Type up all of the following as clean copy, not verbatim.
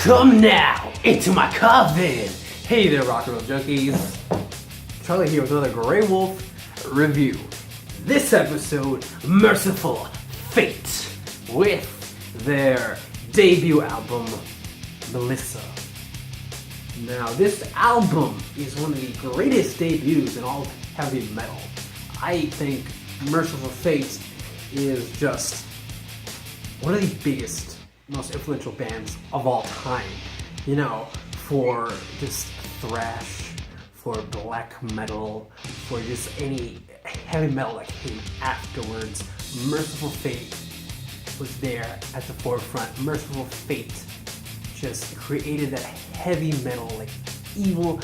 Come now into my coffin. Hey there, rock and roll junkies. Charlie here with another Grey Wolf review. This episode, Mercyful Fate, with their debut album, Melissa. Now, this album is one of the greatest debuts in all of heavy metal. I think Mercyful Fate is just one of the biggest, most influential bands of all time. You know, for just thrash, for black metal, for just any heavy metal that came afterwards. Mercyful Fate was there at the forefront. Mercyful Fate just created that heavy metal, like evil,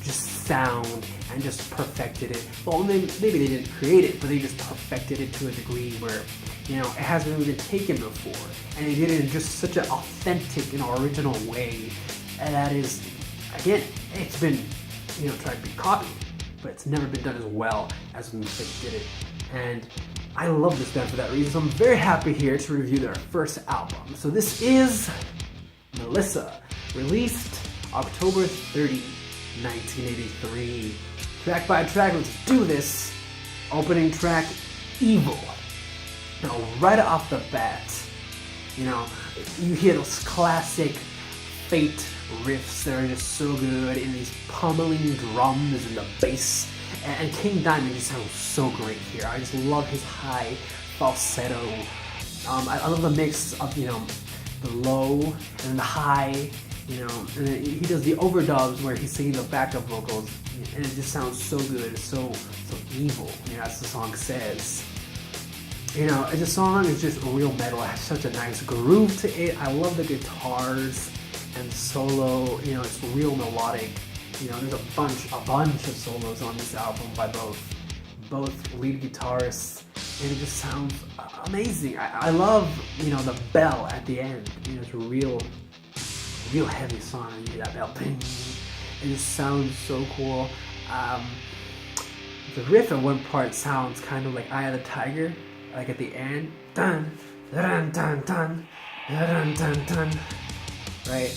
just sound, and just perfected it. Well, maybe they didn't create it, but they just perfected it to a degree where, you know, it hasn't really been taken before. And they did it in just such an authentic and original way. And that is, again, it's been, you know, tried to be copied, but it's never been done as well as when they did it. And I love this band for that reason. So I'm very happy here to review their first album. So this is Melissa, released October 30, 1983. Track by track, let's do this. Opening track, Evil. Now, right off the bat, you know, you hear those classic Fate riffs that are just so good, and these pummeling drums and the bass. And King Diamond just sounds so great here. I just love his high falsetto. I love the mix of, you know, the low and the high, you know, and he does the overdubs where he's singing the backup vocals, and it just sounds so good, so evil, you know, as the song says. You know, the song is just real metal. It has such a nice groove to it. I love the guitars and solo, you know, it's real melodic. You know, there's a bunch of solos on this album by both lead guitarists, and it just sounds amazing. I love, you know, the bell at the end. You know, it's a real heavy song. You hear that bell, ding. It just sounds so cool. The riff at one part sounds kind of like Eye of the Tiger, like at the end, dun dun dun dun dun dun dun, right?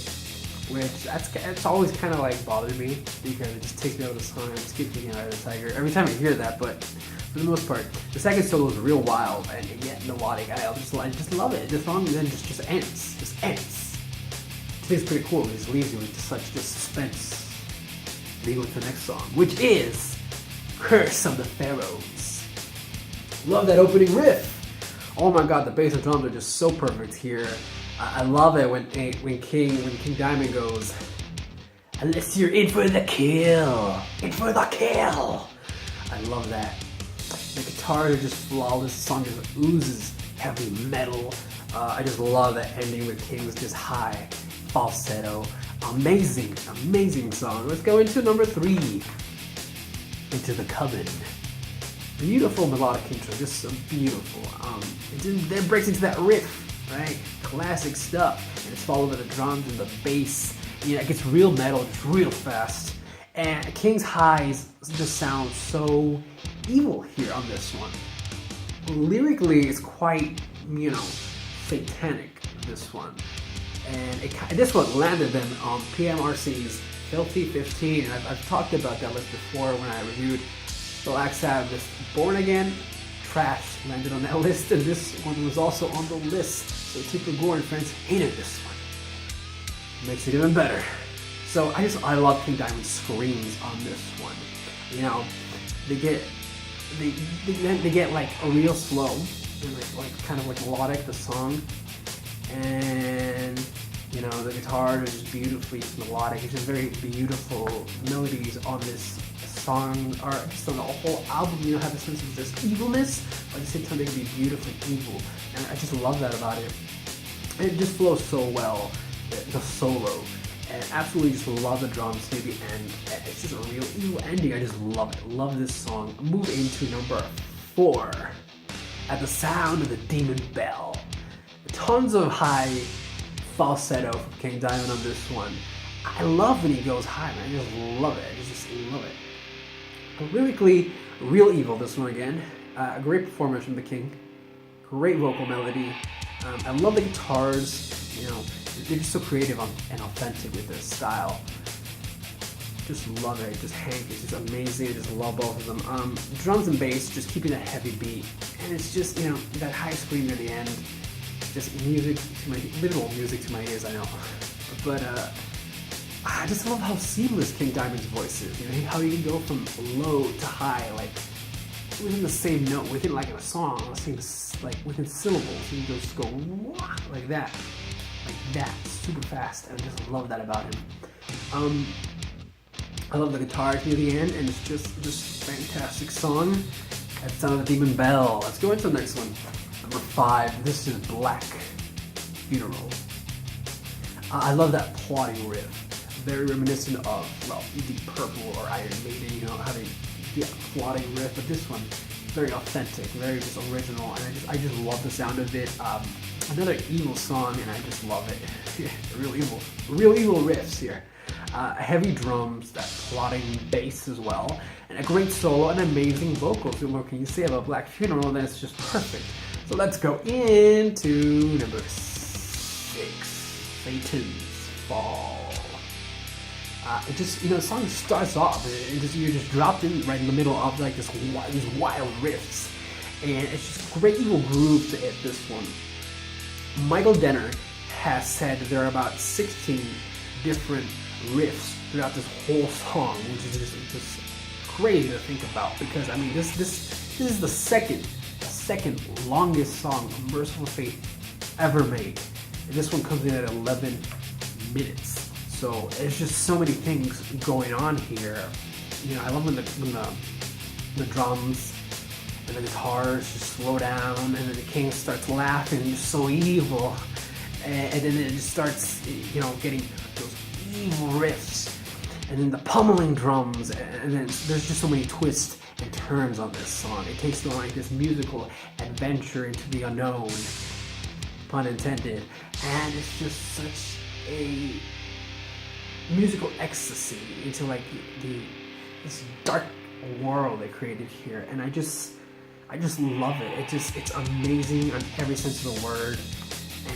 Which it's always kind of like bothered me because it just takes me out of the song. I just keep thinking Eye of the Tiger every time I hear that. But for the most part, the second solo is real wild and yet melodic. I just love it. The song then just ends. Just ends. I think it's pretty cool. It just leaves you with such just suspense. Then you go to the next song, which is Curse of the Pharaohs. Love that opening riff. Oh my god, the bass and drums are just so perfect here. I love it when King Diamond goes, unless you're in for the kill. In for the kill. I love that. The guitars are just flawless. The song just oozes heavy metal. I just love that ending with King's just high falsetto. Amazing song. Let's go into number 3. Into the Coven. Beautiful melodic intro, just so beautiful. It then breaks into that riff, right? Classic stuff, and it's followed by the drums and the bass. You know, it gets real metal, just real fast. And King's highs just sound so evil here on this one. Lyrically, it's quite, you know, satanic, this one. And this one landed them on PMRC's Filthy 15, and I've talked about that list before when I reviewed Black Sabbath's Born Again. Trash landed on that list, and this one was also on the list. So Super Gore and friends hated this one. Makes it even better. So I love King Diamond's screams on this one. You know, they get like a real slow, and like kind of like melodic, the song, and you know, the guitar is just beautifully melodic. It's just very beautiful melodies on this song, or just on the whole album. You know, have a sense of this evilness, but at the same time they can be beautifully evil. And I just love that about it. And it just flows so well, the solo. And absolutely just love the drums near the end. It's just a real evil ending. I just love it. Love this song. Move into number 4. At the Sound of the Demon Bell. Tons of high falsetto from King Diamond on this one. I love when he goes high, man. I just love it. I just love it. But lyrically, real evil, this one again. A great performance from the King. Great vocal melody. I love the guitars. You know, they're just so creative and authentic with their style. Just love it. Just Hank is just amazing. I just love both of them. Drums and bass, just keeping a heavy beat, and it's just, you know, that high scream near the end. Just music to my literal music to my ears. I know, but I just love how seamless King Diamond's voice is. You know, how he can go from low to high, like within the same note, within like in a song, like within syllables. He can just go like that, super fast. And I just love that about him. I love the guitars near the end, and it's just fantastic song. At Sound of the Demon Bell. Let's go into the next one. Number 5. This is Black Funeral. I love that plodding riff. Very reminiscent of, well, Deep Purple or Iron Maiden, you know, how they get a plodding riff, but this one, very authentic, very just original, and I just love the sound of it. Another evil song, and I just love it. Real evil riffs here. Heavy drums, that plodding bass as well, and a great solo and amazing vocals. What can you say about Black Funeral? Then it's just perfect. So let's go into number 6, Satan's Fall. It just, you know, the song starts off, and you're just dropped in right in the middle of like these wild riffs, and it's just great evil groove to it. This one, Michael Denner has said that there are about 16 different riffs throughout this whole song, which is just crazy to think about, because I mean this is the second longest song Mercyful Fate ever made, and this one comes in at 11 minutes. So there's just so many things going on here. You know, I love when the drums and the guitars just slow down, and then the king starts laughing, just so evil, and then it just starts, you know, getting those evil riffs, and then the pummeling drums, and then there's just so many twists and turns on this song. It takes you on like this musical adventure into the unknown, pun intended, and it's just such a musical ecstasy into like this dark world they created here, and I just love it. It's amazing on every sense of the word,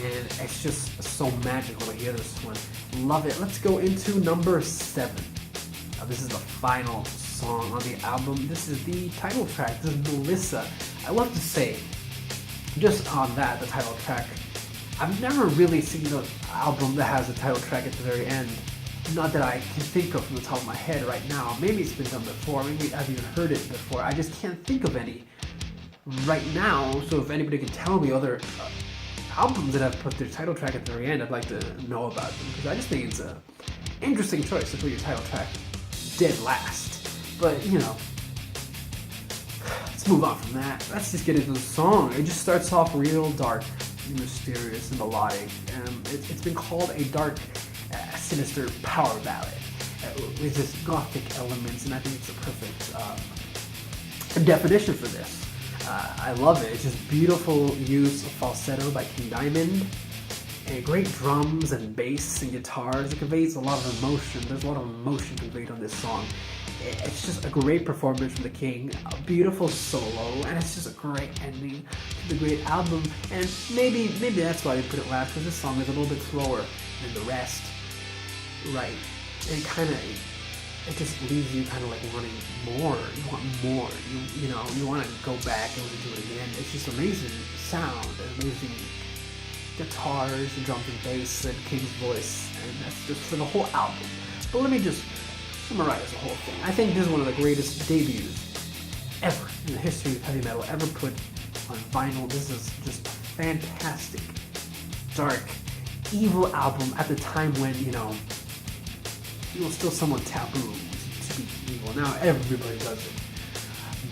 and it's just so magical to hear this one. Love it. Let's go into number 7. This is the final song on the album. This is the title track. This is Melissa. I love to say, just on that, the title track, I've never really seen an album that has a title track at the very end. Not that I can think of from the top of my head right now. Maybe it's been done before. Maybe I've even heard it before. I just can't think of any right now. So if anybody can tell me other albums that have put their title track at the very end, I'd like to know about them, because I just think it's an interesting choice to put your title track dead last. But, you know, let's move on from that. Let's just get into the song. It just starts off real dark, mysterious, and melodic. It's been called a dark, sinister power ballad with this gothic elements, and I think it's a perfect definition for this. I love it. It's just beautiful use of falsetto by King Diamond, and great drums and bass and guitars. It conveys a lot of emotion. There's a lot of emotion conveyed on this song. It's just a great performance from the King, a beautiful solo, and it's just a great ending to the great album. And maybe that's why they put it last, because this song is a little bit slower than the rest. Right. And it just leaves you kind of like wanting more. You want more. You know, you want to go back and listen to it again. It's just amazing sound and amazing guitars and drums and bass and King's voice, and that's just for the whole album. But let me just summarize the whole thing. I think this is one of the greatest debuts ever in the history of heavy metal, ever put on vinyl. This is just a fantastic, dark, evil album at the time when, you know, it was still somewhat taboo to be evil. Now everybody does it.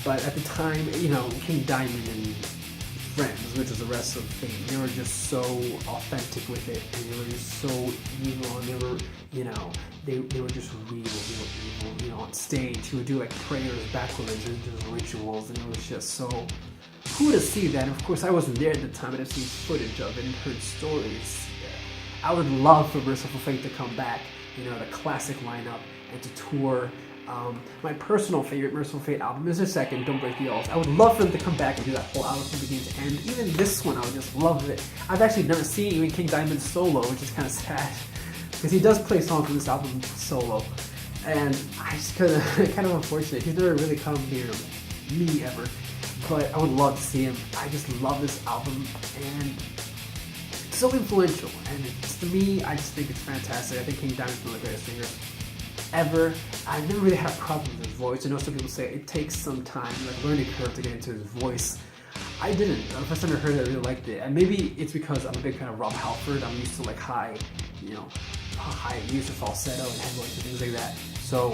But at the time, you know, King Diamond and Friends, which is the rest of Fate, they were just so authentic with it, and they were just so evil, and they were, you know, they were just real evil. You know, on stage, he would do like prayers backwards and just rituals, and it was just so cool to see that. And of course, I wasn't there at the time, but I've seen footage of it and heard stories. I would love for Mercyful Fate to come back, you know, the classic lineup, and to tour My personal favorite Mercyful Fate album is their second, Don't Break the Alls. I would love for them to come back and do that whole album from beginning to end. Even this one, I would just love it. I've actually never seen even King Diamond solo, which is kind of sad. Because he does play songs from this album solo. And I just kind of unfortunate. He's never really come near me ever. But I would love to see him. I just love this album. And it's so influential. And to me, I just think it's fantastic. I think King Diamond's one of the greatest singers ever. I've never really had a problem with his voice. I know some people say it takes some time, like learning curve to get into his voice. I didn't. The first time I heard it, I really liked it. And maybe it's because I'm a big fan of Rob Halford. I'm used to like high use of falsetto and head voice and things like that. So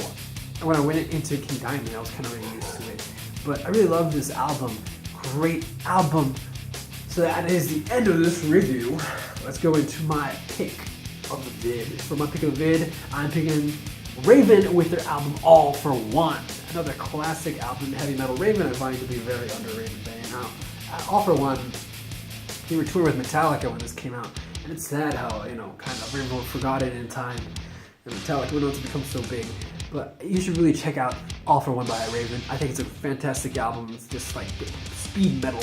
when I went into King Diamond, I was kind of really used to it. But I really love this album. Great album. So that is the end of this review. Let's go into my pick of the vid. For my pick of the vid, I'm picking Raven with their album All for One. Another classic album, heavy metal. Raven I find to be a very underrated band. Now, All for One, they were touring with Metallica when this came out. And it's sad how, kind of everyone forgot it in time. And Metallica went on to become so big. But you should really check out All for One by Raven. I think it's a fantastic album. It's just like speed metal,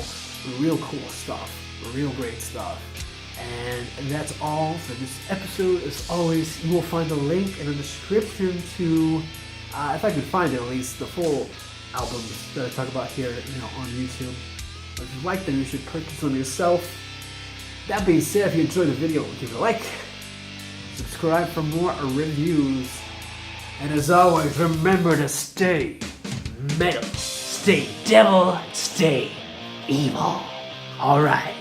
real cool stuff, real great stuff. And that's all for this episode. As always, you will find a link in the description to, if I can find it at least, the full albums that I talk about here, on YouTube. If you like them, you should purchase them yourself. That being said, if you enjoyed the video, give it a like, subscribe for more reviews, and as always, remember to stay metal, stay devil, stay evil. Alright.